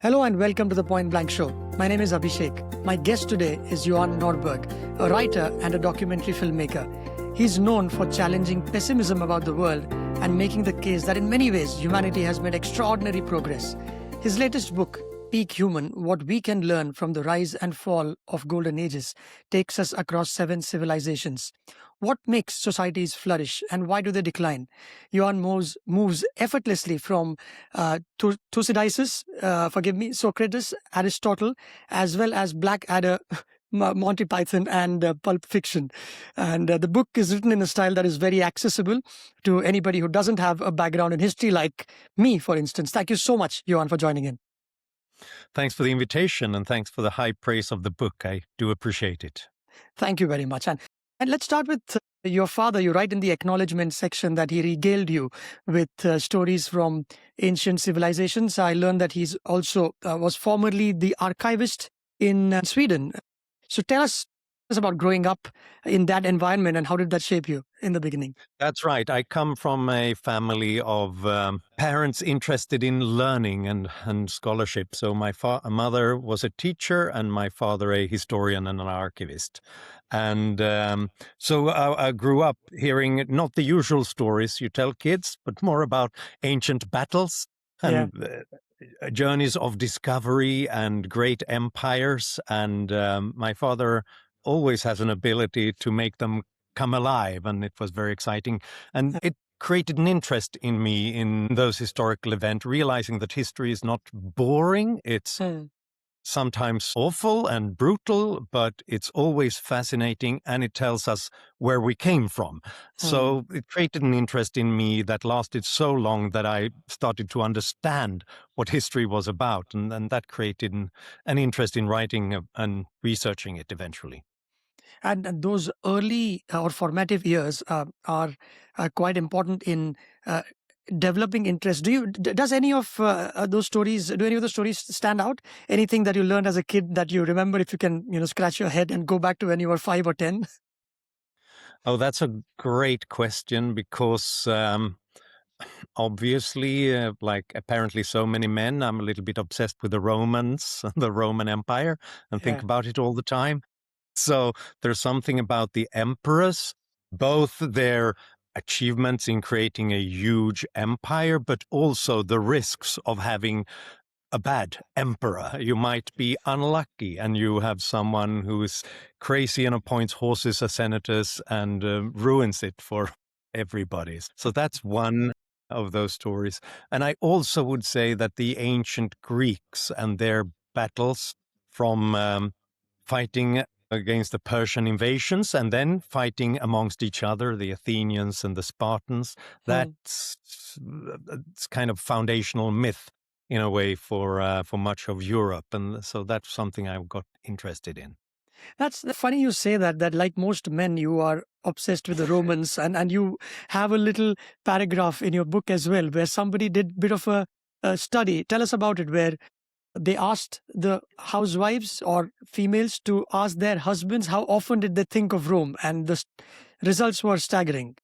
Hello and welcome to the Point Blank Show. My name is Abhishek. My guest today is Johan Norberg, a writer and a documentary filmmaker. He's known for challenging pessimism about the world and making the case that in many ways humanity has made extraordinary progress. His latest book, Peak Human: What We Can Learn from the Rise and Fall of Golden Ages, takes us across 7 civilizations. What makes societies flourish and why do they decline? Johan moves effortlessly from Thucydides, Socrates, Aristotle, as well as Blackadder, Monty Python, and Pulp Fiction. And the book is written in a style that is very accessible to anybody who doesn't have a background in history like me, for instance. Thank you so much, Johan, for joining in. Thanks for the invitation and thanks for the high praise of the book. I do appreciate it. Thank you very much. And let's start with your father. You write in the acknowledgement section that he regaled you with stories from ancient civilizations. I learned that he's also was formerly the archivist in Sweden. So tell us about growing up in that environment and how did that shape you in the beginning? That's right. I come from a family of parents interested in learning and scholarship. So my mother was a teacher and my father a historian and an archivist. And so I grew up hearing not the usual stories you tell kids, but more about ancient battles and journeys of discovery and great empires. And my father always has an ability to make them come alive, and it was very exciting. And it created an interest in me in those historical events, realizing that history is not boring. It's sometimes awful and brutal, but it's always fascinating, and it tells us where we came from. So it created an interest in me that lasted so long that I started to understand what history was about, and that created an interest in writing and researching it eventually. And those early or formative years are quite important in developing interest. Does any of those stories, do any of the stories stand out? Anything that you learned as a kid that you remember, if you can, scratch your head and go back to when you were 5 or 10? Oh, that's a great question because obviously, like apparently so many men, I'm a little bit obsessed with the Romans, the Roman Empire, and think about it all the time. So there's something about the emperors, both their achievements in creating a huge empire, but also the risks of having a bad emperor. You might be unlucky and you have someone who is crazy and appoints horses as senators and ruins it for everybody. So that's one of those stories. And I also would say that the ancient Greeks and their battles from fighting against the Persian invasions and then fighting amongst each other, the Athenians and the Spartans, that's it's kind of foundational myth in a way for much of Europe. And so that's something I got interested in. That's funny you say that like most men, you are obsessed with the Romans and you have a little paragraph in your book as well where somebody did a bit of a study. Tell us about it, where they asked the housewives or females to ask their husbands how often did they think of Rome, and the results were staggering.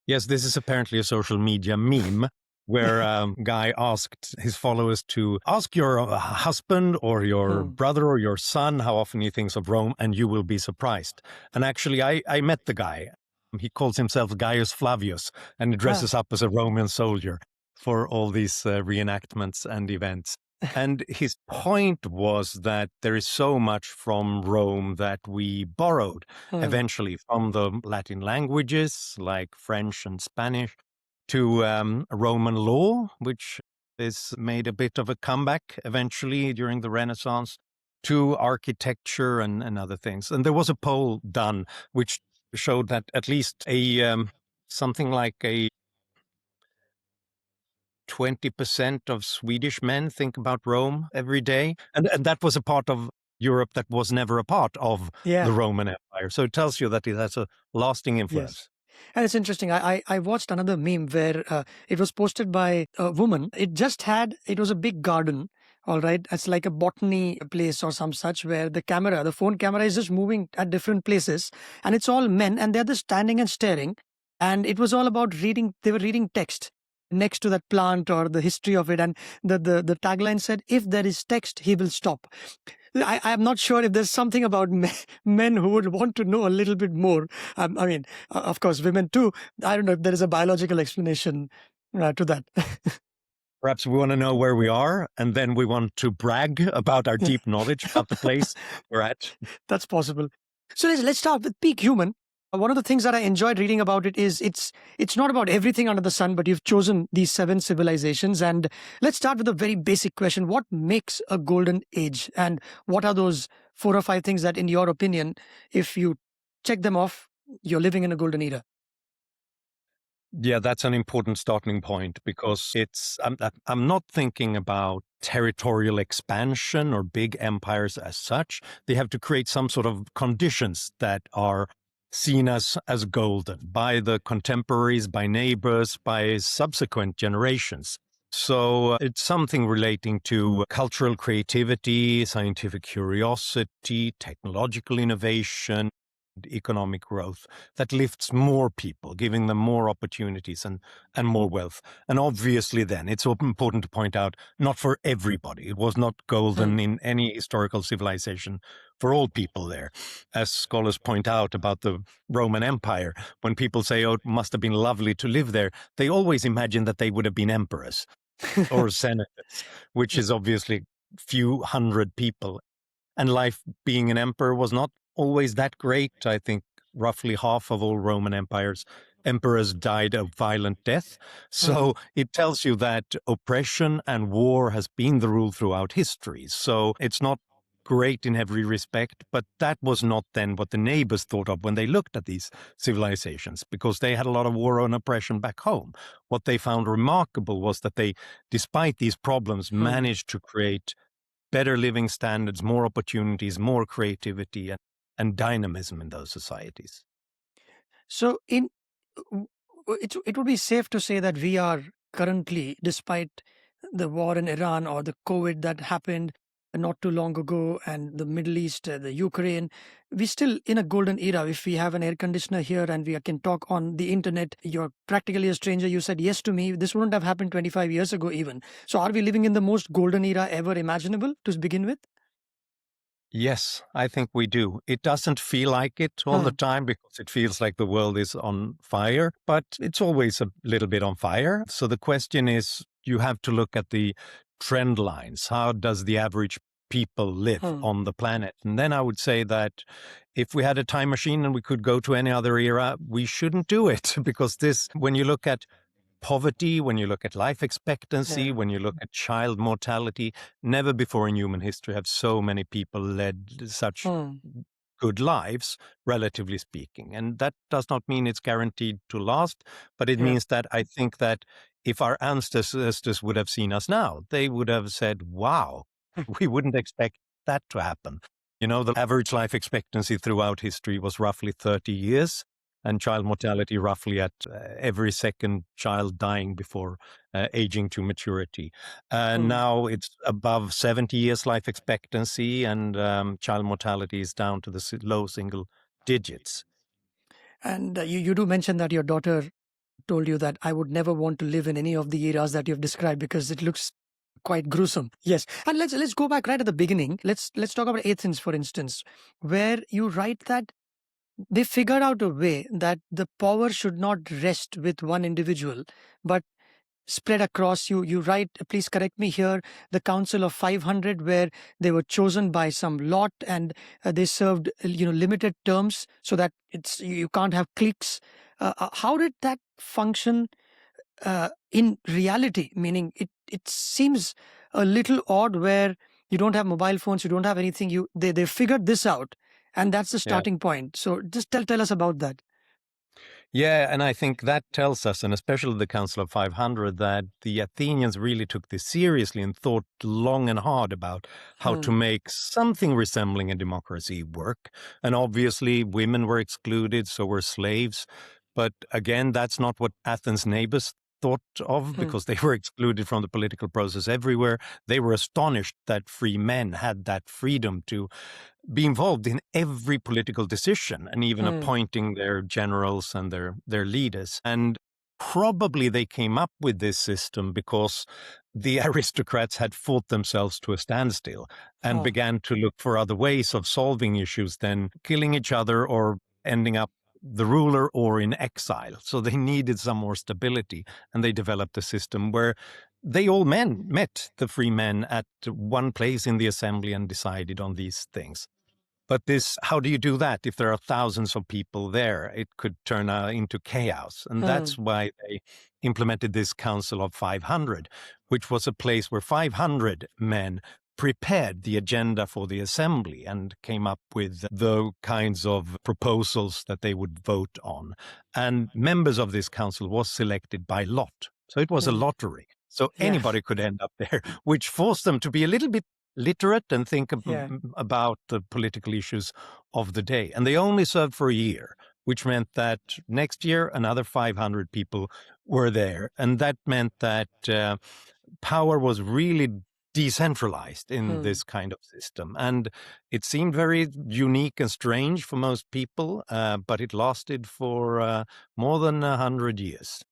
Yes, this is apparently a social media meme where a guy asked his followers to ask your husband or your brother or your son how often he thinks of Rome, and you will be surprised. And actually, I met the guy. He calls himself Gaius Flavius, and he dresses up as a Roman soldier for all these reenactments and events. And his point was that there is so much from Rome that we borrowed eventually from the Latin languages like French and Spanish to Roman law, which is made a bit of a comeback eventually during the Renaissance, to architecture and other things. And there was a poll done which showed that at least something like a 20% of Swedish men think about Rome every day. And that was a part of Europe that was never a part of the Roman Empire. So it tells you that it has a lasting influence. Yes. And it's interesting. I watched another meme where it was posted by a woman. It was a big garden. All right. It's like a botany place or some such where the phone camera is just moving at different places. And it's all men and they're just standing and staring. And it was all about reading. They were reading text. next to that plant or the history of it. And the tagline said, if there is text, he will stop. I'm not sure if there's something about men who would want to know a little bit more. I mean, of course, women too. I don't know if there is a biological explanation to that. Perhaps we want to know where we are, and then we want to brag about our deep knowledge about the place we're at. That's possible. So let's start with peak human. One of the things that I enjoyed reading about it is it's not about everything under the sun, but you've chosen these 7 civilizations. And let's start with a very basic question: what makes a golden age, and what are those 4 or 5 things that, in your opinion, if you check them off, you're living in a golden era? Yeah, that's an important starting point, because I'm not thinking about territorial expansion or big empires as such. They have to create some sort of conditions that are seen as golden by the contemporaries, by neighbors, by subsequent generations. So it's something relating to cultural creativity, scientific curiosity, technological innovation, economic growth that lifts more people, giving them more opportunities and more wealth. And obviously then, it's important to point out, not for everybody. It was not golden in any historical civilization for all people there. As scholars point out about the Roman Empire, when people say, oh, it must have been lovely to live there, they always imagine that they would have been emperors or senators, which is obviously few hundred people. And life being an emperor was not always that great. I think roughly half of all Roman emperors died a violent death. So it tells you that oppression and war has been the rule throughout history. So it's not great in every respect, but that was not then what the neighbors thought of when they looked at these civilizations, because they had a lot of war and oppression back home. What they found remarkable was that they, despite these problems, managed to create better living standards, more opportunities, more creativity, and dynamism in those societies. So, it would be safe to say that we are currently, despite the war in Iran or the COVID that happened not too long ago, and the Middle East, the Ukraine, we're still in a golden era. If we have an air conditioner here and we can talk on the internet, you're practically a stranger. You said yes to me. This wouldn't have happened 25 years ago, even. So, are we living in the most golden era ever imaginable to begin with? Yes, I think we do. It doesn't feel like it all the time, because it feels like the world is on fire, but it's always a little bit on fire. So the question is, you have to look at the trend lines. How does the average people live on the planet? And then I would say that if we had a time machine and we could go to any other era, we shouldn't do it, because when you look at poverty, when you look at life expectancy, when you look at child mortality, never before in human history have so many people led such good lives, relatively speaking. And that does not mean it's guaranteed to last, but it means that I think that if our ancestors would have seen us now, they would have said, wow, we wouldn't expect that to happen. You know, the average life expectancy throughout history was roughly 30 years. And child mortality roughly at every second child dying before aging to maturity. Now it's above 70 years life expectancy, and child mortality is down to the low single digits. And you do mention that your daughter told you that I would never want to live in any of the eras that you've described because it looks quite gruesome. Yes, and let's go back right at the beginning. Let's talk about Athens, for instance, where you write that they figured out a way that the power should not rest with one individual, but spread across. You write, please correct me here, the Council of 500, where they were chosen by some lot, and they served limited terms, so that you can't have cliques. How did that function in reality? Meaning, it seems a little odd where you don't have mobile phones, you don't have anything. They figured this out, and that's the starting point. So just tell us about that. Yeah, and I think that tells us, and especially the Council of 500, that the Athenians really took this seriously and thought long and hard about how to make something resembling a democracy work. And obviously, women were excluded, so were slaves. But again, that's not what Athens' neighbors thought of, because they were excluded from the political process everywhere. They were astonished that free men had that freedom to be involved in every political decision, and even appointing their generals and their leaders. And Probably they came up with this system because the aristocrats had fought themselves to a standstill and Huh. began to look for other ways of solving issues than killing each other or ending up the ruler or in exile. So they needed some more stability, and they developed a system where they all met the free men at one place in the assembly and decided on these things. But how do you do that if there are thousands of people there? It could turn into chaos. And Hmm. that's why they implemented this Council of 500, which was a place where 500 men prepared the agenda for the assembly and came up with the kinds of proposals that they would vote on. And members of this council was selected by lot. So it was a Hmm. lottery. So Yeah. anybody could end up there, which forced them to be a little bit literate and think Yeah. about the political issues of the day. And they only served for a year, which meant that next year another 500 people were there. And that meant that power was really decentralized in this kind of system. And it seemed very unique and strange for most people, but it lasted for more than 100 years.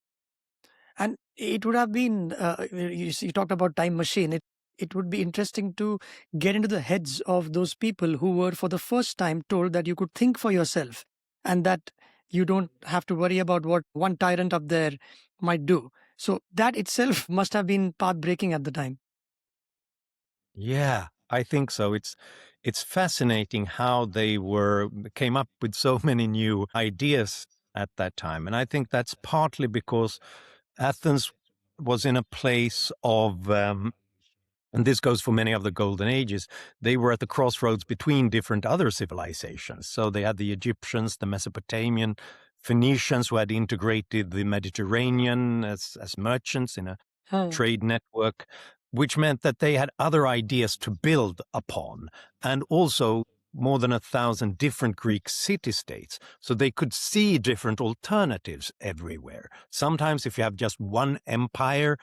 And it would have been, you talked about time machine. It would be interesting to get into the heads of those people who were for the first time told that you could think for yourself and that you don't have to worry about what one tyrant up there might do. So that itself must have been path breaking at the time. Yeah, I think so. It's fascinating how they came up with so many new ideas at that time. And I think that's partly because Athens was in a place of and this goes for many of the golden ages, they were at the crossroads between different other civilizations. So they had the Egyptians, the Mesopotamian, Phoenicians who had integrated the Mediterranean as merchants in a Huh. trade network, which meant that they had other ideas to build upon, and also more than 1,000 different Greek city-states. So they could see different alternatives everywhere. Sometimes if you have just one empire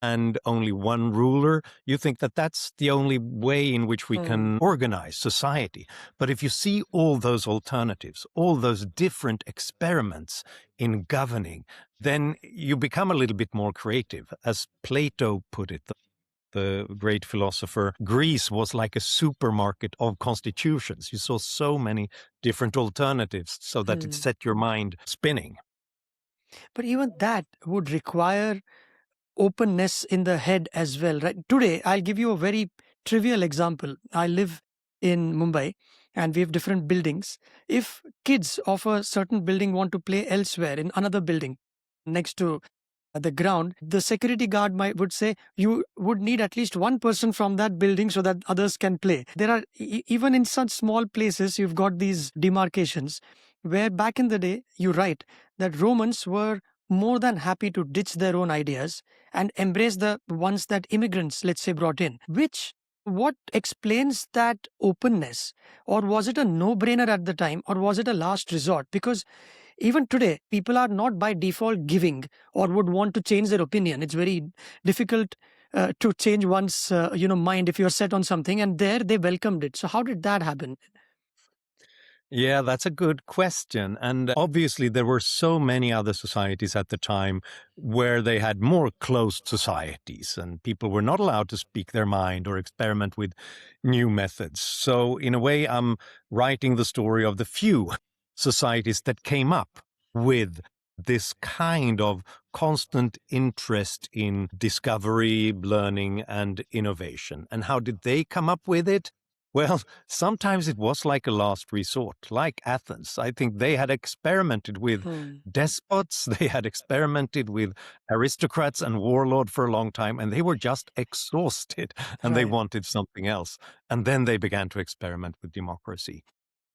and only one ruler, you think that that's the only way in which we can organize society. But if you see all those alternatives, all those different experiments in governing, then you become a little bit more creative. As Plato put it, the great philosopher, Greece was like a supermarket of constitutions. You saw so many different alternatives so that it set your mind spinning. But even that would require openness in the head as well, right? Today, I'll give you a very trivial example. I live in Mumbai and we have different buildings. If kids of a certain building want to play elsewhere in another building next to the ground, the security guard would say you would need at least one person from that building so that others can play. There are even in such small places you've got these demarcations where back in the day, you're right, that Romans were more than happy to ditch their own ideas and embrace the ones that immigrants, let's say, brought in. Which what explains that openness? Or was it a no-brainer at the time, or was it a last resort? Because even today, people are not by default giving or would want to change their opinion. It's very difficult to change one's mind if you're set on something, and there they welcomed it. So how did that happen? Yeah, that's a good question. And obviously, there were so many other societies at the time where they had more closed societies and people were not allowed to speak their mind or experiment with new methods. So, in a way, I'm writing the story of the few societies that came up with this kind of constant interest in discovery, learning, and innovation. And how did they come up with it? Well, sometimes it was like a last resort, like Athens. I think they had experimented with despots, they had experimented with aristocrats and warlords for a long time, and they were just exhausted and they Right. wanted something else. And then they began to experiment with democracy.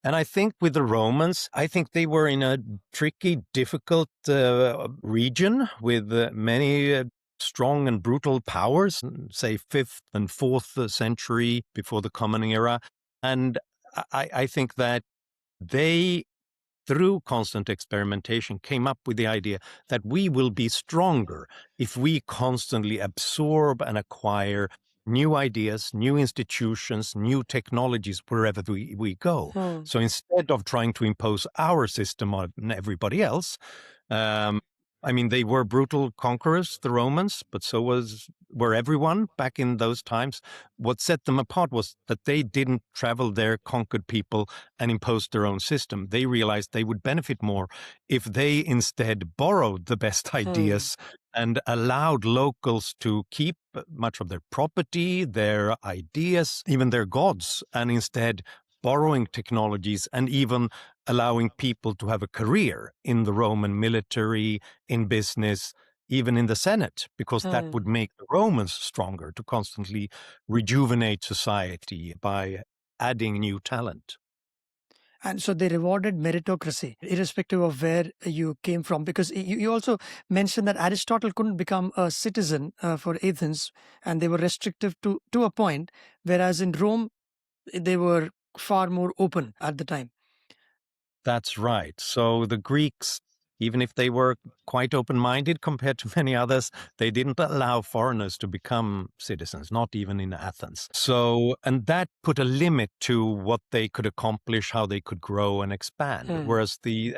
And I think with the Romans, I think they were in a tricky, difficult region with many strong and brutal powers, say 5th and 4th century before the Common Era. And I think that they, through constant experimentation, came up with the idea that we will be stronger if we constantly absorb and acquire new ideas, new institutions, new technologies wherever we go. Hmm. So instead of trying to impose our system on everybody else, um, I mean, they were brutal conquerors, the Romans, but were everyone back in those times. What set them apart was that they didn't travel their conquered people and impose their own system. They realized they would benefit more if they instead borrowed the best Hmm. ideas and allowed locals to keep much of their property, their ideas, even their gods, and instead borrowing technologies and even allowing people to have a career in the Roman military, in business, even in the Senate, because that Hmm. would make the Romans stronger to constantly rejuvenate society by adding new talent. And so they rewarded meritocracy, irrespective of where you came from. Because you also mentioned that Aristotle couldn't become a citizen for Athens, and they were restrictive to a point, whereas in Rome, they were far more open at the time. That's right. So the Greeks, even if they were quite open minded compared to many others, they didn't allow foreigners to become citizens, not even in Athens. So, and that put a limit to what they could accomplish, how they could grow and expand. Hmm.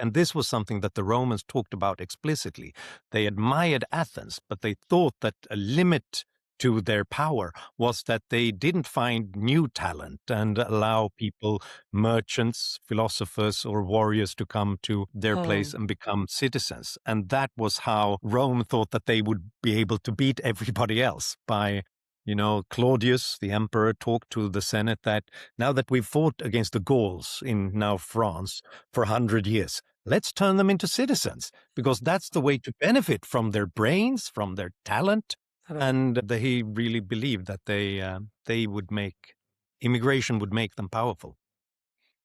And this was something that the Romans talked about explicitly. They admired Athens, but they thought that a limit to their power was that they didn't find new talent and allow people, merchants, philosophers, or warriors to come to their place Hmm. and become citizens. And that was how Rome thought that they would be able to beat everybody else by, Claudius, the emperor, talked to the Senate that now that we've fought against the Gauls in now France for 100 years, let's turn them into citizens because that's the way to benefit from their brains, from their talent. Right. And they really believed that they would make immigration would make them powerful.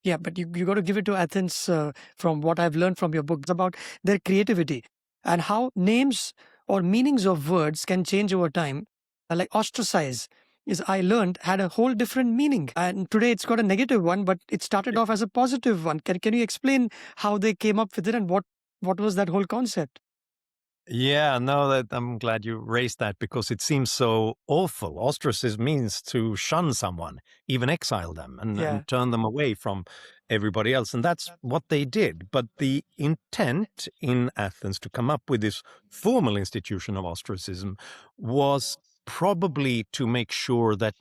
Yeah, but you got to give it to Athens from what I've learned from your books about their creativity and how names or meanings of words can change over time. Like ostracize is I learned had a whole different meaning. And today it's got a negative one, but it started off as a positive one. Can you explain how they came up with it and what was that whole concept? Yeah, no, that I'm glad you raised that because it seems so awful. Ostracism means to shun someone, even exile them Yeah. and turn them away from everybody else. And that's what they did. But the intent in Athens to come up with this formal institution of ostracism was probably to make sure that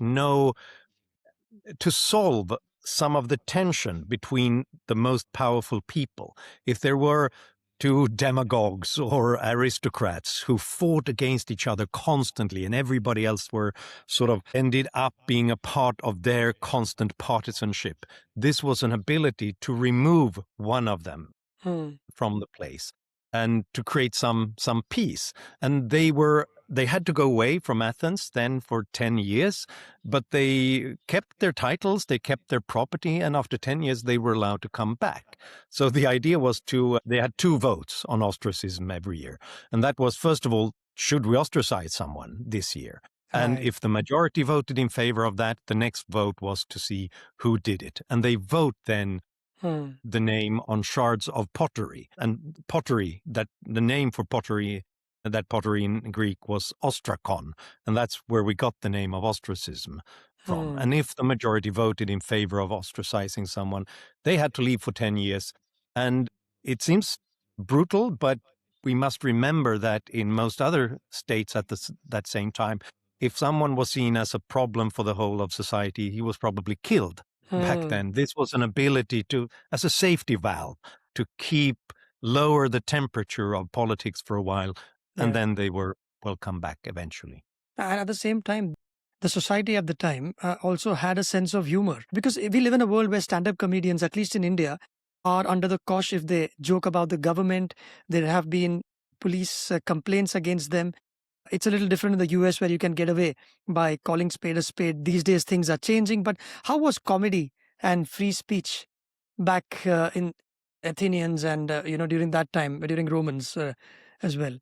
to solve some of the tension between the most powerful people. If there were two demagogues or aristocrats who fought against each other constantly and everybody else were sort of ended up being a part of their constant partisanship, this was an ability to remove one of them Hmm. from the place and to create some peace. And they had to go away from Athens then for 10 years, but they kept their titles, they kept their property, and after 10 years they were allowed to come back. So the idea was they had two votes on ostracism every year. And that was, first of all, should we ostracize someone this year? And Right. if the majority voted in favor of that, the next vote was to see who did it. And they vote then Hmm. the name on shards of pottery. And pottery, that the name for pottery, that pottery in Greek was ostrakon. And that's where we got the name of ostracism from. Hmm. And if the majority voted in favor of ostracizing someone, they had to leave for 10 years. And it seems brutal, but we must remember that in most other states at that same time, if someone was seen as a problem for the whole of society, he was probably killed back Hmm. then. This was an ability as a safety valve, to lower the temperature of politics for a while, and Yeah. then they will come back eventually. And at the same time, the society at the time also had a sense of humor because we live in a world where stand up comedians, at least in India, are under the cosh if they joke about the government. There have been police complaints against them. It's a little different in the US where you can get away by calling spade a spade. These days, things are changing. But how was comedy and free speech back in Athenians and, during that time, during Romans as well?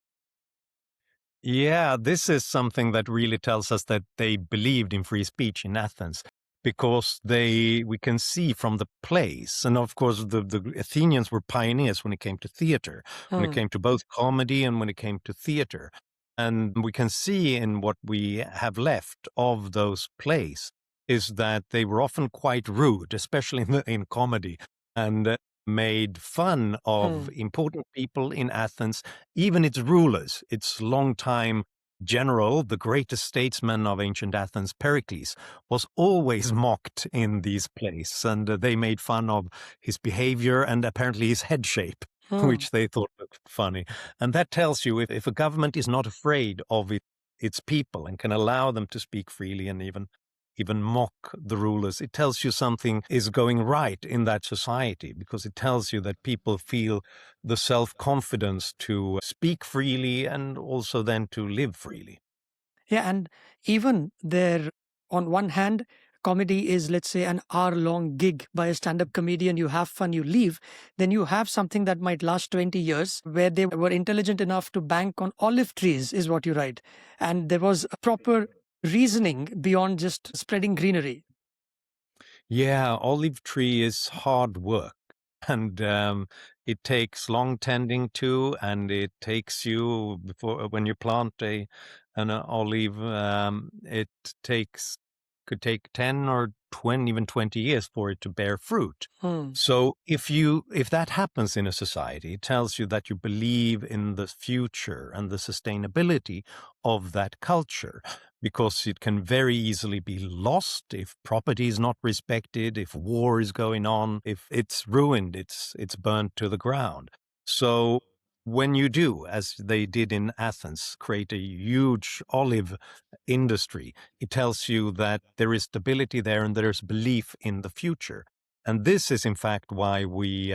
Yeah, this is something that really tells us that they believed in free speech in Athens because we can see from the plays. And of course, the Athenians were pioneers when it came to theater, when it Hmm. came to both comedy and when it came to theater. And we can see in what we have left of those plays is that they were often quite rude, especially in comedy. And made fun of Hmm. important people in Athens, even its rulers, its longtime general, the greatest statesman of ancient Athens, Pericles, was always mocked in these plays, and they made fun of his behavior and apparently his head shape, Hmm. which they thought looked funny. And that tells you if a government is not afraid of its people and can allow them to speak freely and even mock the rulers, it tells you something is going right in that society, because it tells you that people feel the self-confidence to speak freely and also then to live freely. Yeah, and even there, on one hand, comedy is, let's say, an hour-long gig by a stand-up comedian. You have fun, you leave. Then you have something that might last 20 years, where they were intelligent enough to bank on olive trees, is what you write. And there was a proper reasoning beyond just spreading greenery. Yeah, olive tree is hard work, and it takes long tending to, and it takes you before when you plant an olive, it takes could take 10 or 20, even 20 years for it to bear fruit. Hmm. So if that happens in a society, it tells you that you believe in the future and the sustainability of that culture, because it can very easily be lost if property is not respected, if war is going on, if it's ruined, it's burnt to the ground. So when you do, as they did in Athens, create a huge olive industry, it tells you that there is stability there and there's belief in the future. And this is, in fact, why we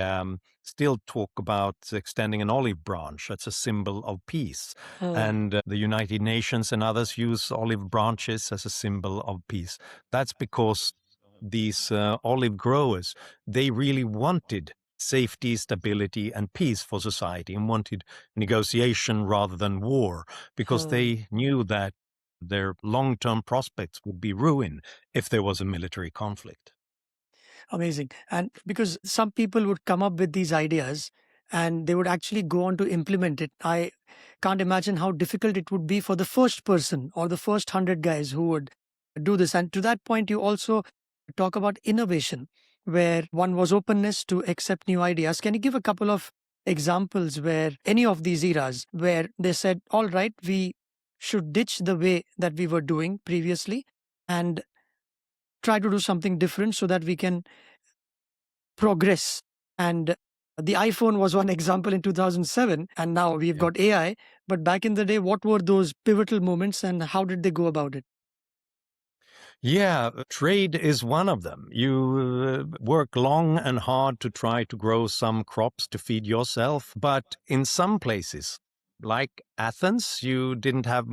still talk about extending an olive branch. That's a symbol of peace. Hmm. And the United Nations and others use olive branches as a symbol of peace. That's because these olive growers, they really wanted safety, stability, and peace for society, and wanted negotiation rather than war, because Hmm. they knew that their long-term prospects would be ruined if there was a military conflict. Amazing. And because some people would come up with these ideas and they would actually go on to implement it. I can't imagine how difficult it would be for the first person or the first 100 guys who would do this. And to that point, you also talk about innovation, where one was openness to accept new ideas. Can you give a couple of examples where any of these eras where they said, all right, we should ditch the way that we were doing previously and try to do something different so that we can progress. And the iPhone was one example in 2007, and now we've got AI. But back in the day, what were those pivotal moments and how did they go about it? Yeah, trade is one of them. You work long and hard to try to grow some crops to feed yourself, but in some places, like Athens, you didn't have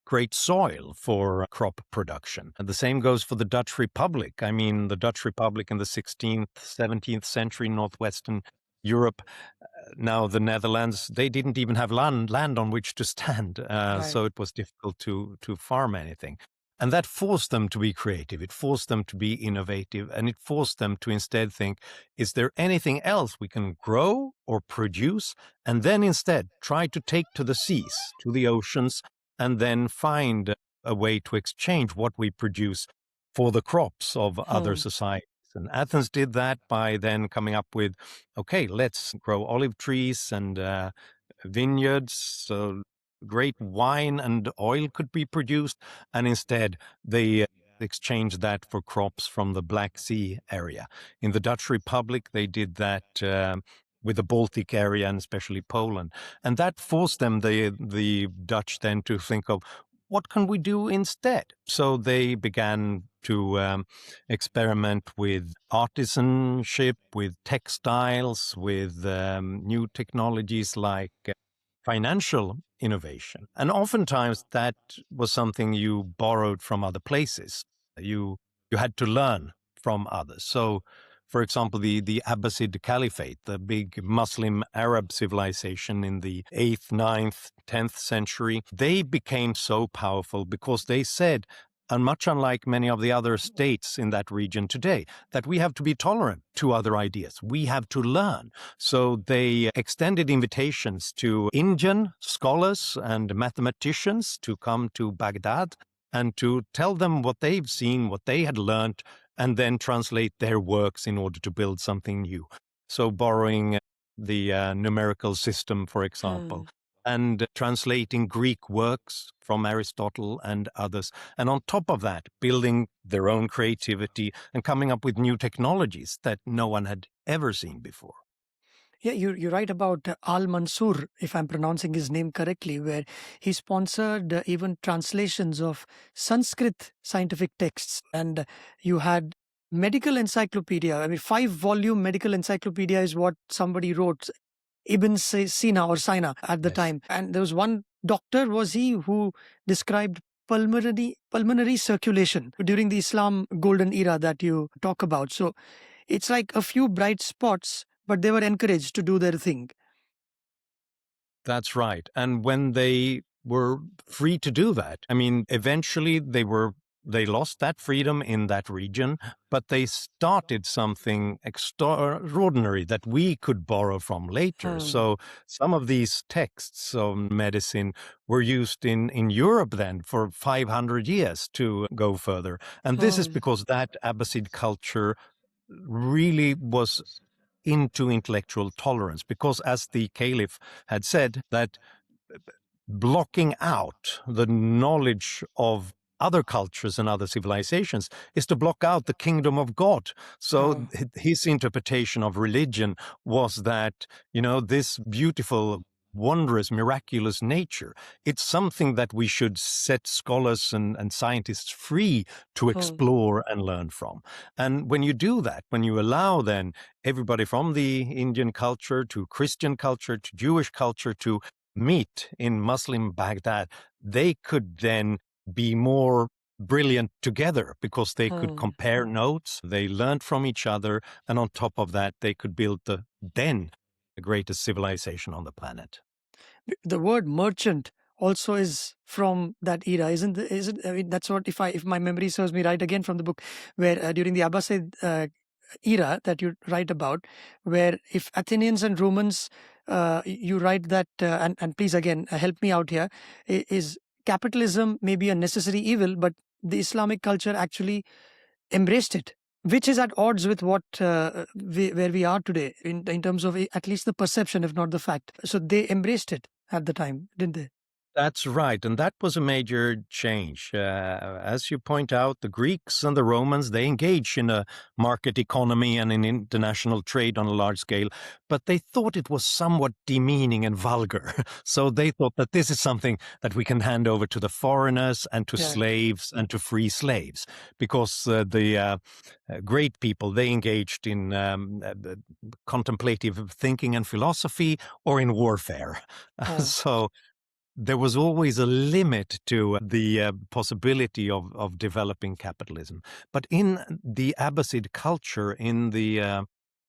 great soil for crop production. And the same goes for the Dutch Republic. I mean, the Dutch Republic in the 16th, 17th century, northwestern Europe, now the Netherlands, they didn't even have land on which to stand. Right. So it was difficult to farm anything. And that forced them to be creative. It forced them to be innovative, and it forced them to instead think, is there anything else we can grow or produce? And then instead try to take to the seas, to the oceans, and then find a way to exchange what we produce for the crops of other Hmm. societies. And Athens did that by then coming up with, okay, let's grow olive trees and vineyards, so great wine and oil could be produced, and instead they exchanged that for crops from the Black Sea area. In the Dutch Republic, they did that with the Baltic area and especially Poland, and that forced them, the Dutch, then to think of what can we do instead. So they began to experiment with artisanship, with textiles, with new technologies like financial innovation. And oftentimes that was something you borrowed from other places. You you had to learn from others. So, for example, the Abbasid Caliphate, the big Muslim Arab civilization in the 8th, 9th, 10th century, they became so powerful because they said, and much unlike many of the other states in that region today, that we have to be tolerant to other ideas. We have to learn. So they extended invitations to Indian scholars and mathematicians to come to Baghdad and to tell them what they've seen, what they had learned, and then translate their works in order to build something new. So borrowing the numerical system, for Hmm. example, and translating Greek works from Aristotle and others. And on top of that, building their own creativity and coming up with new technologies that no one had ever seen before. Yeah, you write about Al Mansur, if I'm pronouncing his name correctly, where he sponsored even translations of Sanskrit scientific texts, and you had medical encyclopedia. I mean, 5 volume medical encyclopedia is what somebody wrote, Sina or Sina at the Yes. time. And there was one doctor, was he, who described pulmonary circulation during the Islam golden era that you talk about. So it's like a few bright spots, but they were encouraged to do their thing. That's right. And when they were free to do that, I mean, eventually they lost that freedom in that region, but they started something extraordinary that we could borrow from later. Hmm. So some of these texts on medicine were used in Europe then for 500 years to go further. And this is Hmm. because that Abbasid culture really was into intellectual tolerance, because as the caliph had said, that blocking out the knowledge of other cultures and other civilizations is to block out the kingdom of God. So Hmm. his interpretation of religion was that, this beautiful, wondrous, miraculous nature, it's something that we should set scholars and scientists free to Hmm. explore and learn from. And when you do that, when you allow then everybody from the Indian culture to Christian culture to Jewish culture to meet in Muslim Baghdad, they could then be more brilliant together because they could Hmm. compare notes, they learned from each other, and on top of that, they could build the greatest civilization on the planet. The word merchant also is from that era, is it? I mean, that's what, if my memory serves me right, again from the book, where during the Abbasid era that you write about, where if Athenians and Romans, you write that, and please again help me out here, is capitalism may be a necessary evil, but the Islamic culture actually embraced it, which is at odds with what where we are today in terms of at least the perception, if not the fact. So they embraced it at the time, didn't they? That's right. And that was a major change. As you point out, the Greeks and the Romans, they engage in a market economy and in international trade on a large scale, but they thought it was somewhat demeaning and vulgar. So they thought that this is something that we can hand over to the foreigners and to Yeah. slaves and to free slaves, because the great people, they engaged in contemplative thinking and philosophy or in warfare. Uh, So there was always a limit to the possibility of developing capitalism. But in the Abbasid culture in the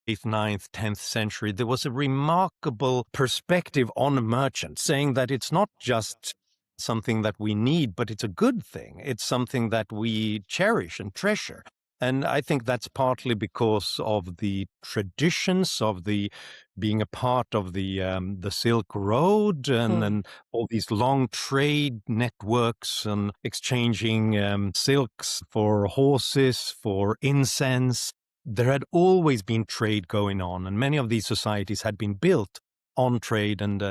8th, 9th, 10th century, there was a remarkable perspective on merchants, saying that it's not just something that we need, but it's a good thing. It's something that we cherish and treasure. And I think that's partly because of the traditions of the being a part of the Silk Road hmm. and all these long trade networks and exchanging silks for horses, for incense. There had always been trade going on, and many of these societies had been built on trade, and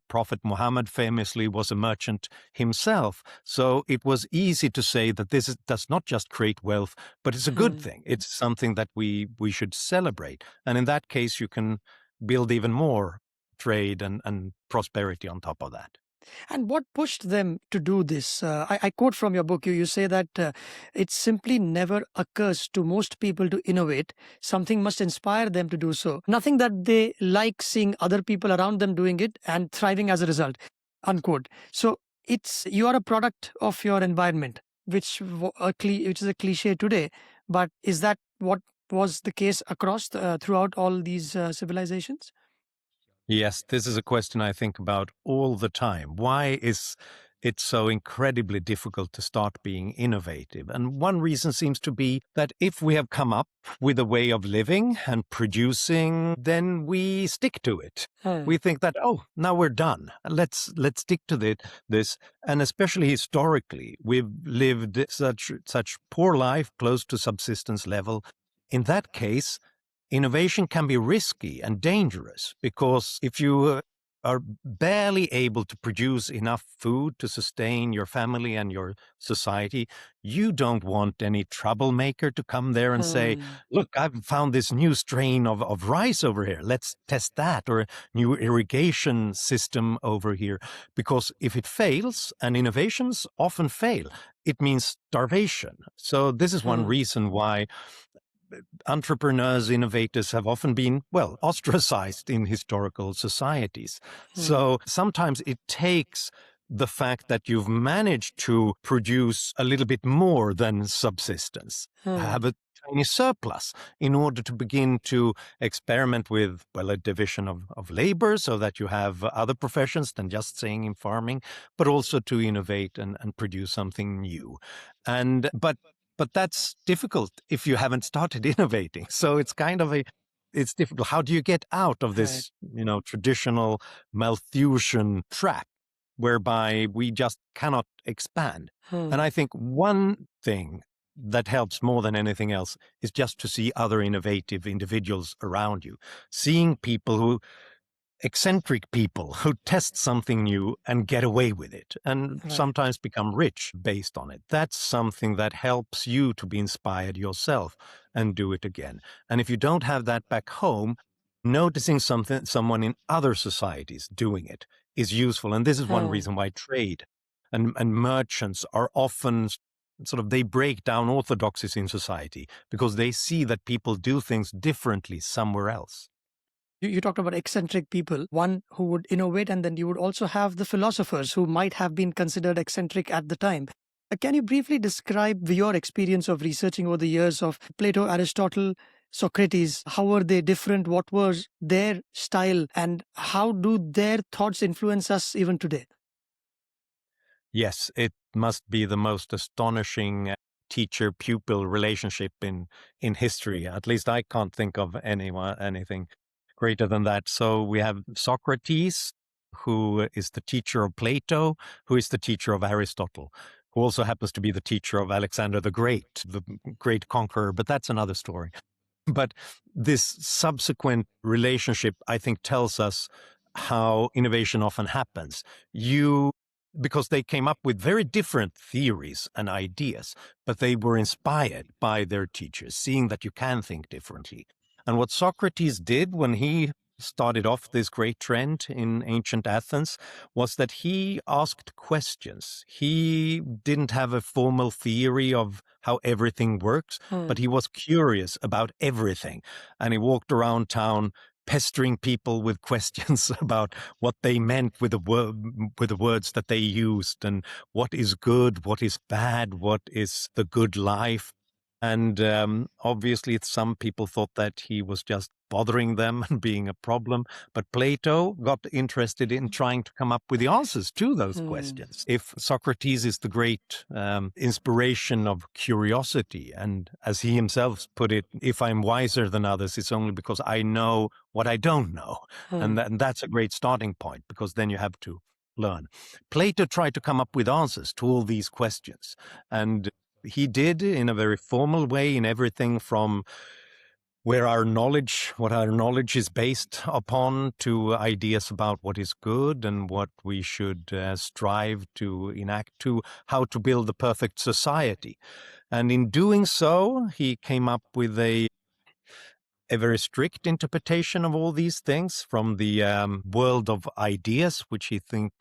Prophet Muhammad famously was a merchant himself. So it was easy to say that does not just create wealth, but it's a good Hmm. thing. It's something that we should celebrate. And in that case, you can build even more trade and prosperity on top of that. And what pushed them to do this? I quote from your book. You say that it simply never occurs to most people to innovate. Something must inspire them to do so. Nothing that they like seeing other people around them doing it and thriving as a result. Unquote. So it's, you are a product of your environment, which is a cliche today. But is that what was the case across throughout all these civilizations? Yes, this is a question I think about all the time. Why is it so incredibly difficult to start being innovative? And one reason seems to be that if we have come up with a way of living and producing, then we stick to it. Hmm. We think that, oh, now we're done. Let's stick to this. And especially historically, we've lived such poor life, close to subsistence level. In that case, innovation can be risky and dangerous, because if you are barely able to produce enough food to sustain your family and your society, you don't want any troublemaker to come there and say, look, I've found this new strain of rice over here. Let's test that, or a new irrigation system over here. Because if it fails, and innovations often fail, it means starvation. So this is one reason why entrepreneurs, innovators have often been, well, ostracized in historical societies. So sometimes it takes the fact that you've managed to produce a little bit more than subsistence, have a tiny surplus, in order to begin to experiment with, well, a division of labor, so that you have other professions than just staying in farming, but also to innovate and produce something new. But that's difficult if you haven't started innovating. So it's kind of it's difficult. How do you get out of this, traditional Malthusian trap, whereby we just cannot expand? And I think one thing that helps more than anything else is just to see other innovative individuals around you, seeing eccentric people who test something new and get away with it, and sometimes become rich based on it. That's something that helps you to be inspired yourself and do it again. And if you don't have that back home, noticing someone in other societies doing it is useful. And this is one reason why trade and merchants are often they break down orthodoxies in society, because they see that people do things differently somewhere else. You talked about eccentric people, one who would innovate, and then you would also have the philosophers who might have been considered eccentric at the time. Can you briefly describe your experience of researching over the years of Plato, Aristotle, Socrates? How were they different? What was their style? And how do their thoughts influence us even today? Yes, it must be the most astonishing teacher-pupil relationship in history. At least I can't think of anything greater than that. So we have Socrates, who is the teacher of Plato, who is the teacher of Aristotle, who also happens to be the teacher of Alexander the great conqueror, but that's another story. But this subsequent relationship, I think, tells us how innovation often happens. Because they came up with very different theories and ideas, but they were inspired by their teachers, seeing that you can think differently. And what Socrates did when he started off this great trend in ancient Athens was that he asked questions. He didn't have a formal theory of how everything works, but he was curious about everything. And he walked around town pestering people with questions about what they meant with the words that they used, and what is good, what is bad, what is the good life. And obviously, some people thought that he was just bothering them and being a problem. But Plato got interested in trying to come up with the answers to those questions. If Socrates is the great inspiration of curiosity, and as he himself put it, if I'm wiser than others, it's only because I know what I don't know. And that's a great starting point, because then you have to learn. Plato tried to come up with answers to all these questions. And he did in a very formal way, in everything from what our knowledge is based upon, to ideas about what is good and what we should strive to enact, to how to build the perfect society. And in doing so, he came up with a very strict interpretation of all these things, from the world of ideas, which he thinks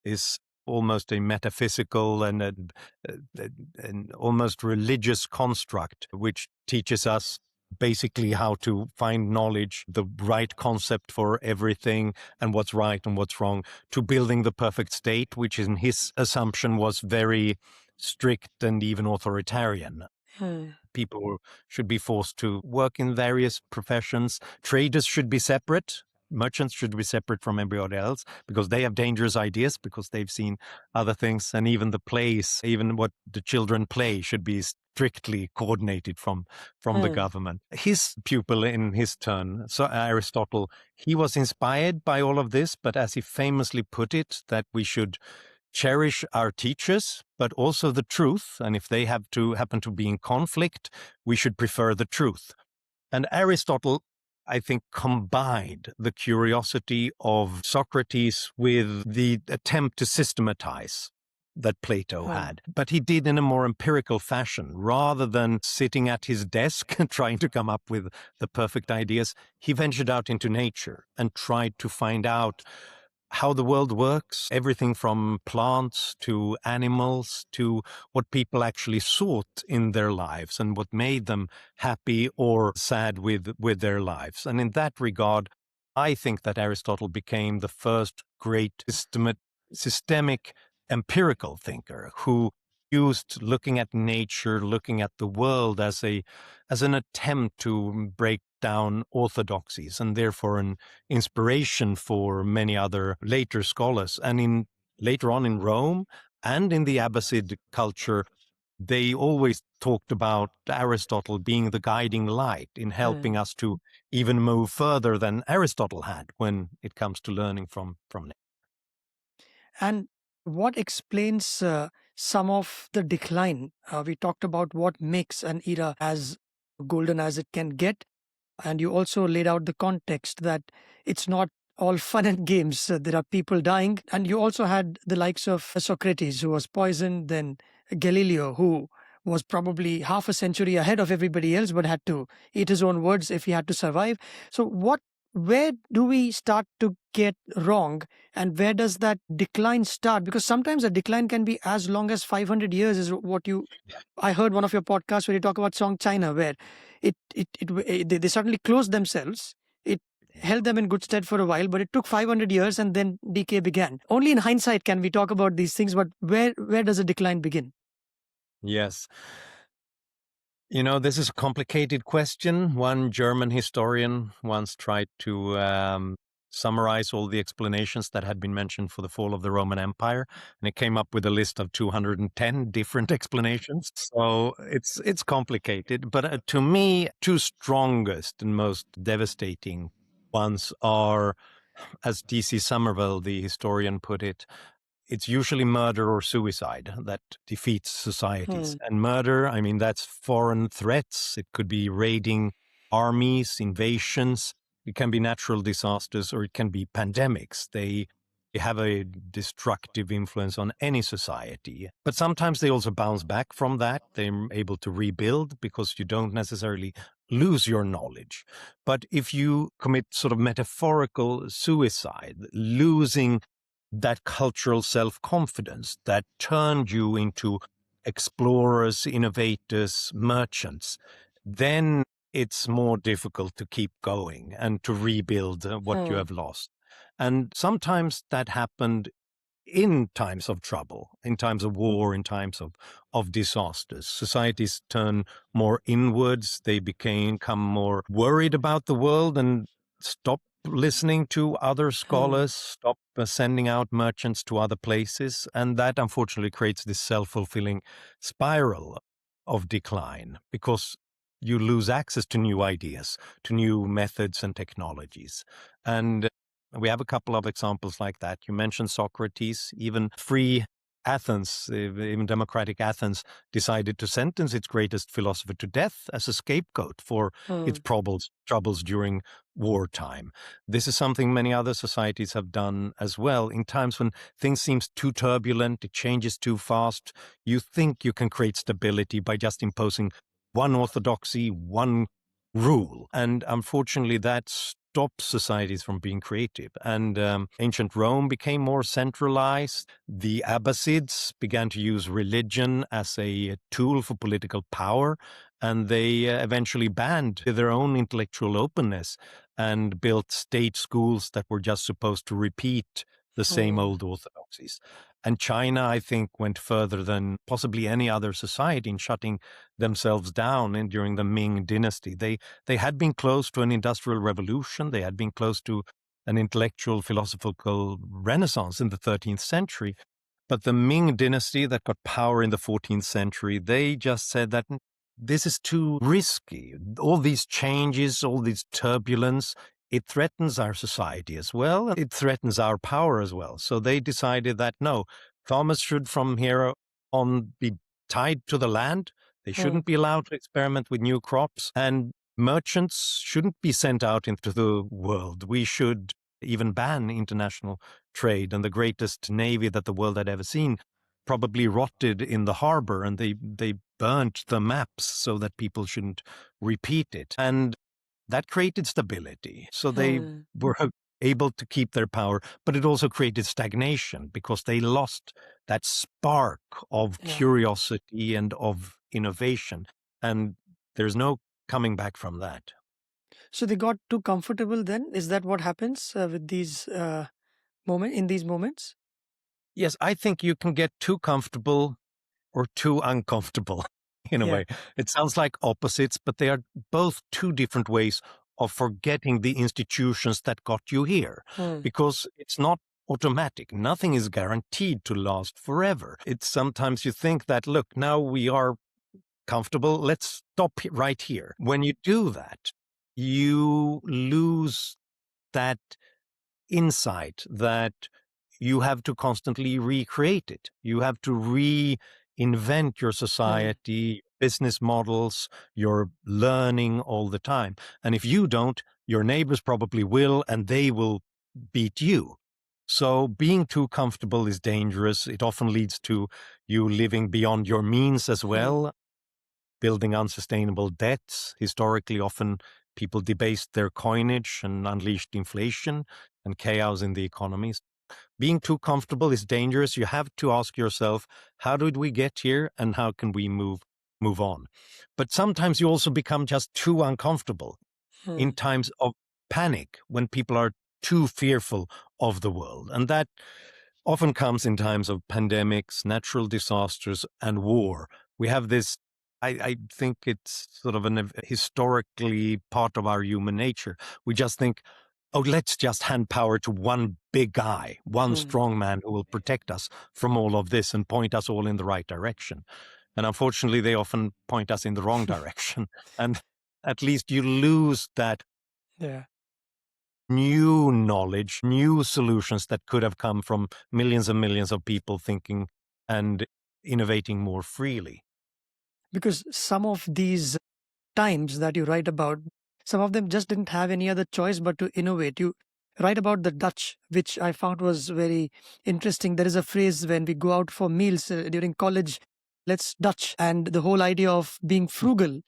is almost a metaphysical and an almost religious construct, which teaches us basically how to find knowledge, the right concept for everything, and what's right and what's wrong, to building the perfect state, which in his assumption was very strict and even authoritarian. People should be forced to work in various professions. Traders should be separate. Merchants should be separate from everybody else, because they have dangerous ideas, because they've seen other things. And even the plays, even what the children play, should be strictly coordinated from the government. His pupil in his turn, so Aristotle, he was inspired by all of this, but as he famously put it, that we should cherish our teachers, but also the truth. And if they happen to be in conflict, we should prefer the truth. And Aristotle, I think, combined the curiosity of Socrates with the attempt to systematize that Plato Hmm. had. But he did in a more empirical fashion. Rather than sitting at his desk and trying to come up with the perfect ideas, he ventured out into nature and tried to find out how the world works, everything from plants to animals to what people actually sought in their lives and what made them happy or sad with their lives. And in that regard, I think that Aristotle became the first great systemic empirical thinker who used looking at nature, looking at the world as an attempt to break down orthodoxies and therefore an inspiration for many other later scholars. And later on in Rome and in the Abbasid culture, they always talked about Aristotle being the guiding light in helping us to even move further than Aristotle had when it comes to learning from nature. And what explains some of the decline? We talked about what makes an era as golden as it can get. And you also laid out the context that it's not all fun and games. There are people dying. And you also had the likes of Socrates, who was poisoned, then Galileo, who was probably half a century ahead of everybody else, but had to eat his own words if he had to survive. So, where do we start to get wrong, and where does that decline start? Because sometimes a decline can be as long as 500 years, is what you. I heard one of your podcasts where you talk about Song China, where they suddenly closed themselves. It held them in good stead for a while, but it took 500 years and then decay began. Only in hindsight can we talk about these things, but where does a decline begin? Yes. This is a complicated question. One German historian once tried to summarize all the explanations that had been mentioned for the fall of the Roman Empire, and it came up with a list of 210 different explanations. So it's complicated, but to me, two strongest and most devastating ones are, as D.C. Somerville, the historian, put it, it's usually murder or suicide that defeats societies. And murder, I mean, that's foreign threats. It could be raiding armies, invasions. It can be natural disasters, or it can be pandemics. They have a destructive influence on any society. But sometimes they also bounce back from that. They're able to rebuild because you don't necessarily lose your knowledge. But if you commit sort of metaphorical suicide, losing that cultural self-confidence that turned you into explorers, innovators, merchants, then it's more difficult to keep going and to rebuild what you have lost. And sometimes that happened in times of trouble, in times of war, in times of disasters. Societies turn more inwards. They become more worried about the world and stop listening to other scholars, stop sending out merchants to other places. And that unfortunately creates this self-fulfilling spiral of decline because you lose access to new ideas, to new methods and technologies. And we have a couple of examples like that. You mentioned Socrates. Even free Athens, even democratic Athens, decided to sentence its greatest philosopher to death as a scapegoat for its troubles during wartime. This is something many other societies have done as well. In times when things seems too turbulent, it changes too fast, you think you can create stability by just imposing one orthodoxy, one rule. And unfortunately, that stops societies from being creative. And ancient Rome became more centralized. The Abbasids began to use religion as a tool for political power. And they eventually banned their own intellectual openness and built state schools that were just supposed to repeat the same old orthodoxies. And China, I think, went further than possibly any other society in shutting themselves down during the Ming dynasty. They had been close to an industrial revolution. They had been close to an intellectual philosophical renaissance in the 13th century. But the Ming dynasty that got power in the 14th century, they just said that this is too risky. All these changes, all this turbulence, it threatens our society as well. It threatens our power as well. So they decided that no, farmers should from here on be tied to the land. They shouldn't be allowed to experiment with new crops. And merchants shouldn't be sent out into the world. We should even ban international trade. And the greatest navy that the world had ever seen probably rotted in the harbor, and they burnt the maps so that people shouldn't repeat it. And that created stability. So they were able to keep their power, but it also created stagnation because they lost that spark of Yeah. curiosity and of innovation. And there's no coming back from that. So they got too comfortable then? Is that what happens with these in these moments? Yes, I think you can get too comfortable or too uncomfortable in a Yeah. way. It sounds like opposites, but they are both two different ways of forgetting the institutions that got you here, because it's not automatic. Nothing is guaranteed to last forever. It's sometimes you think that, look, now we are comfortable, let's stop right here. When you do that, you lose that insight that you have to constantly recreate it. You have to reinvent your society, business models, your learning all the time. And if you don't, your neighbors probably will, and they will beat you. So being too comfortable is dangerous. It often leads to you living beyond your means as well, building unsustainable debts. Historically, often people debased their coinage and unleashed inflation and chaos in the economies. Being too comfortable is dangerous. You have to ask yourself, how did we get here and how can we move on? But sometimes you also become just too uncomfortable in times of panic, when people are too fearful of the world. And that often comes in times of pandemics, natural disasters, and war. We have this, I think it's sort of an historically part of our human nature. We just think, oh, let's just hand power to one big guy, one strong man who will protect us from all of this and point us all in the right direction. And unfortunately, they often point us in the wrong direction. And at least you lose that Yeah. new knowledge, new solutions that could have come from millions and millions of people thinking and innovating more freely. Because some of these times that you write about, some of them just didn't have any other choice but to innovate. You write about the Dutch, which I found was very interesting. There is a phrase when we go out for meals during college, let's Dutch, and the whole idea of being frugal.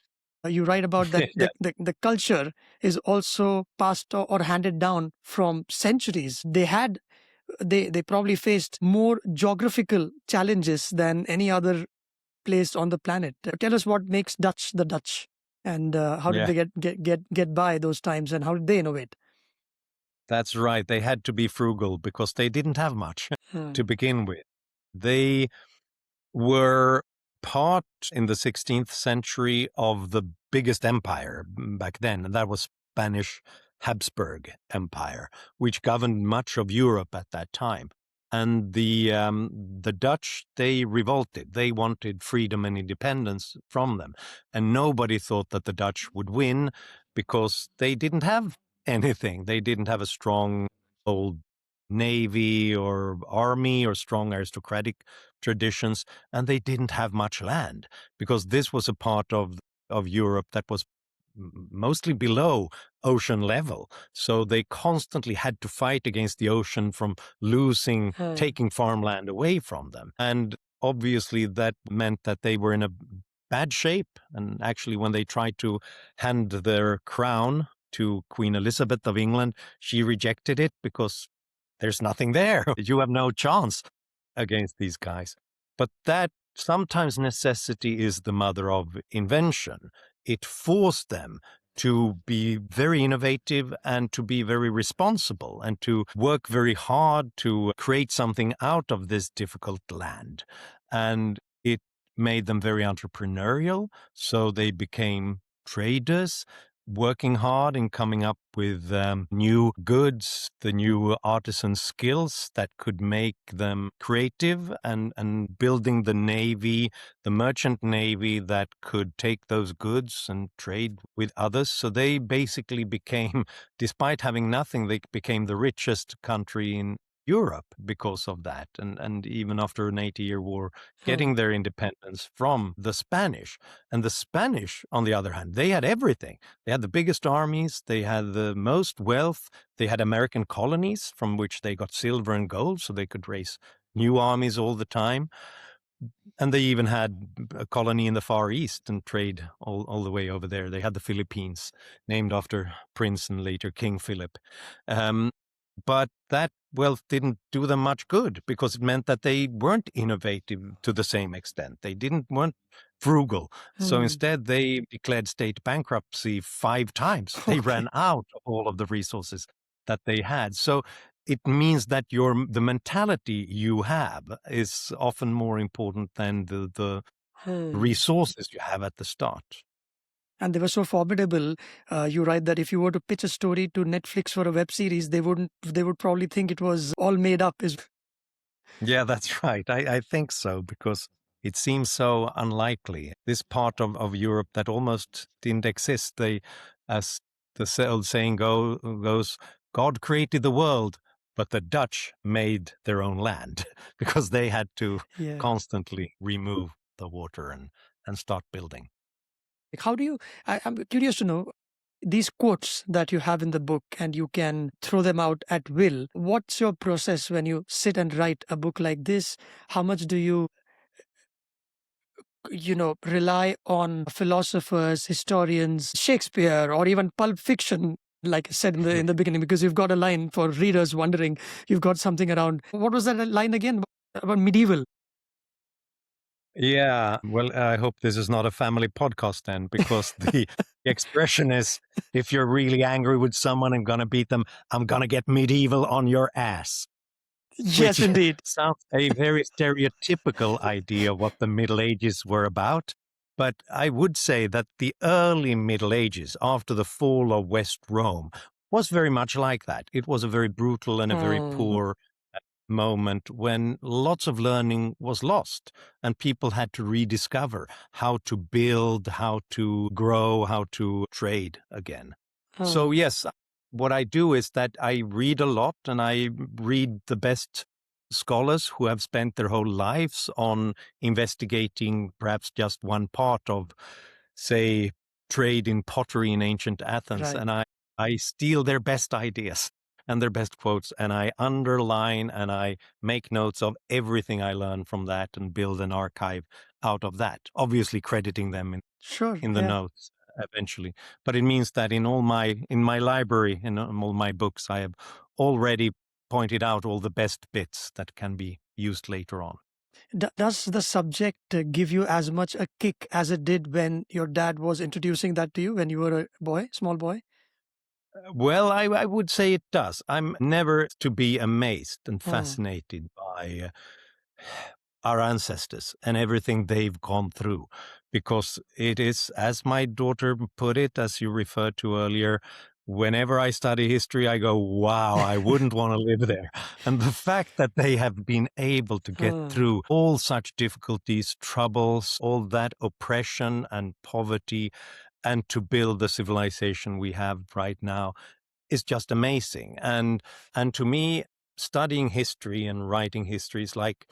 You write about that Yeah. the culture is also passed or handed down from centuries. They probably faced more geographical challenges than any other place on the planet. Tell us what makes Dutch the Dutch, and how did Yeah, they get by those times, and how did they innovate? that's right. They had to be frugal because they didn't have much Hmm. to begin with. They were part in the 16th century of the biggest empire back then, and that was Spanish Habsburg Empire, which governed much of Europe at that time. And the Dutch, they revolted. They wanted freedom and independence from them, and nobody thought that the Dutch would win because they didn't have anything. They didn't have a strong old navy or army or strong aristocratic traditions, and they didn't have much land because this was a part of Europe that was mostly below ocean level. So they constantly had to fight against the ocean from taking farmland away from them. And obviously that meant that they were in a bad shape. And actually, when they tried to hand their crown to Queen Elizabeth of England, she rejected it because there's nothing there. You have no chance against these guys. But that sometimes necessity is the mother of invention. It forced them to be very innovative and to be very responsible and to work very hard to create something out of this difficult land. And it made them very entrepreneurial. So they became traders, working hard in coming up with new goods, the new artisan skills that could make them creative, and building the navy, the merchant navy that could take those goods and trade with others. So they basically became, despite having nothing, they became the richest country Europe because of that. And even after an 80-year war, Hmm. getting their independence from the Spanish. And the Spanish, on the other hand, they had everything. They had the biggest armies, they had the most wealth, they had American colonies from which they got silver and gold, so they could raise new armies all the time. And they even had a colony in the Far East and trade all the way over there. They had the Philippines, named after Prince and later King Philip. But that wealth didn't do them much good because it meant that they weren't innovative to the same extent. They weren't frugal. So Hmm. instead, they declared state bankruptcy 5 times. They Okay. ran out of all of the resources that they had. So it means that the mentality you have is often more important than the Hmm. resources you have at the start. And they were so formidable. You write that if you were to pitch a story to Netflix for a web series, they wouldn't. They would probably think it was all made up. Is Yeah, that's right. I think so, because it seems so unlikely. This part of Europe that almost didn't exist. As the old saying goes, God created the world, but the Dutch made their own land because they had to yeah. constantly remove the water and start building. Like, how do you? I'm curious to know these quotes that you have in the book, and you can throw them out at will. What's your process when you sit and write a book like this? How much do you rely on philosophers, historians, Shakespeare, or even pulp fiction, like I said in the beginning, because you've got a line for readers wondering, you've got something around, what was that line again, about medieval? Yeah, well, I hope this is not a family podcast then, because the expression is, if you're really angry with someone and gonna beat them, I'm gonna get medieval on your ass, Yes, which indeed. sounds a very stereotypical idea of what the Middle Ages were about. But I would say that the early Middle Ages, after the fall of West Rome, was very much like that. It was a very brutal and a very Hmm. poor moment when lots of learning was lost and people had to rediscover how to build, how to grow, how to trade again. So, Hmm. yes, what I do is that I read a lot and I read the best scholars who have spent their whole lives on investigating perhaps just one part of, say, trade in pottery in ancient Athens. Right. And I steal their best ideas and their best quotes, and I underline and I make notes of everything I learn from that and build an archive out of that, obviously crediting them Sure. in the Yeah. notes eventually. But it means that in my library, in all my books, I have already pointed out all the best bits that can be used later on. Does the subject give you as much a kick as it did when your dad was introducing that to you when you were a boy, small boy? Well, I would say it does. I'm never to be amazed and Hmm. fascinated by our ancestors and everything they've gone through, because it is, as my daughter put it, as you referred to earlier, whenever I study history, I go, wow, I wouldn't want to live there. And the fact that they have been able to get Hmm. through all such difficulties, troubles, all that oppression and poverty, and to build the civilization we have right now is just amazing. And to me, studying history and writing history is like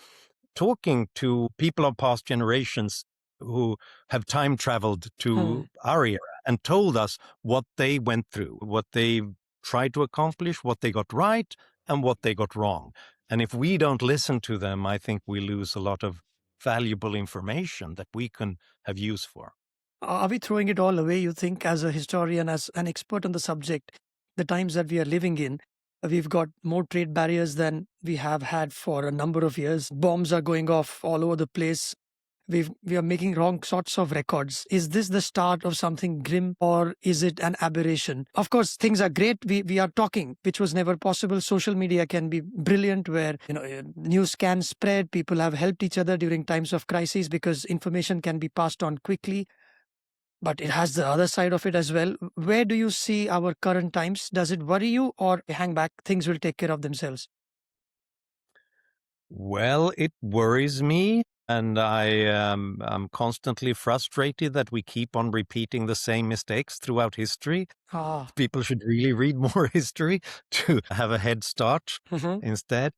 talking to people of past generations who have time traveled Hmm. to our era and told us what they went through, what they tried to accomplish, what they got right, and what they got wrong. And if we don't listen to them, I think we lose a lot of valuable information that we can have use for. Are we throwing it all away, you think, as a historian, as an expert on the subject, the times that we are living in? We've got more trade barriers than we have had for a number of years. Bombs are going off all over the place. We are making wrong sorts of records. Is this the start of something grim, or is it an aberration? Of course, things are great. We are talking, which was never possible. Social media can be brilliant, where news can spread. People have helped each other during times of crisis because information can be passed on quickly, but it has the other side of it as well. Where do you see our current times? Does it worry you, or hang back, things will take care of themselves? Well, it worries me, and I'm constantly frustrated that we keep on repeating the same mistakes throughout history. Ah. People should really read more history to have a head start Mhm. instead.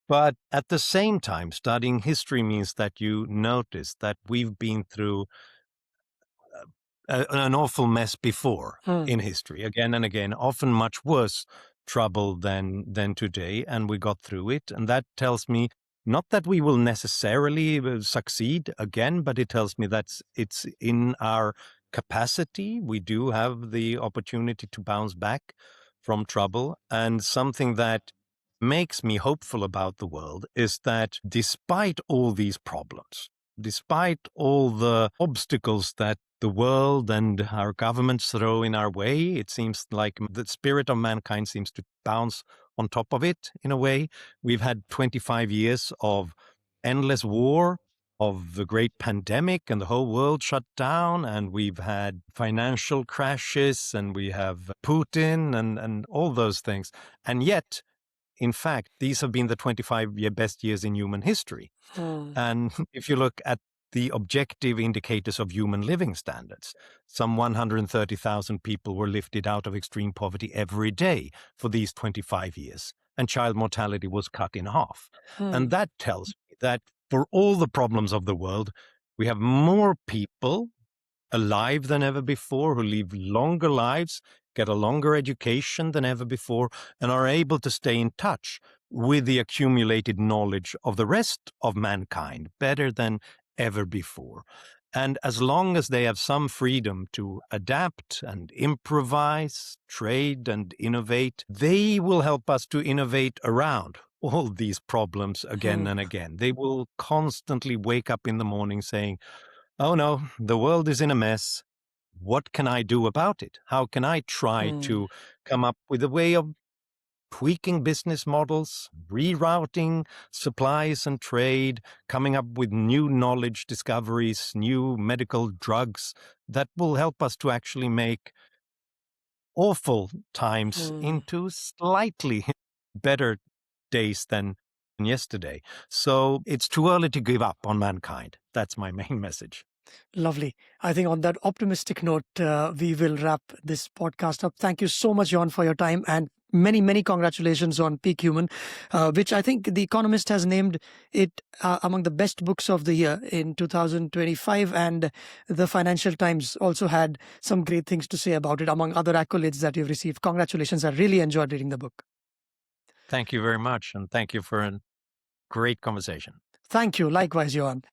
But at the same time, studying history means that you notice that we've been through an awful mess before Hmm. in history, again and again, often much worse trouble than today, and we got through it. And that tells me not that we will necessarily succeed again, but it tells me that it's in our capacity. We do have the opportunity to bounce back from trouble. And something that makes me hopeful about the world is that despite all these problems, despite all the obstacles that the world and our governments throw in our way, it seems like the spirit of mankind seems to bounce on top of it in a way. We've had 25 years of endless war, of the great pandemic, and the whole world shut down, and we've had financial crashes, and we have Putin and all those things. And yet, in fact, these have been the 25 best years in human history. Hmm. And if you look at the objective indicators of human living standards, some 130,000 people were lifted out of extreme poverty every day for these 25 years, and child mortality was cut in half. Hmm. And that tells me that for all the problems of the world, we have more people alive than ever before, who live longer lives, get a longer education than ever before, and are able to stay in touch with the accumulated knowledge of the rest of mankind better than ever before. And as long as they have some freedom to adapt and improvise, trade and innovate, they will help us to innovate around all these problems again and again. They will constantly wake up in the morning saying, "Oh no, the world is in a mess. What can I do about it? How can I try Hmm. to come up with a way of tweaking business models, rerouting supplies and trade, coming up with new knowledge discoveries, new medical drugs that will help us to actually make awful times Hmm. into slightly better days than yesterday?" So it's too early to give up on mankind. That's my main message. Lovely. I think on that optimistic note, we will wrap this podcast up. Thank you so much, John, for your time, and many, many congratulations on Peak Human, which I think The Economist has named it among the best books of the year in 2025. And the Financial Times also had some great things to say about it, among other accolades that you've received. Congratulations. I really enjoyed reading the book. Thank you very much, and thank you for a great conversation. Thank you. Likewise, Johan.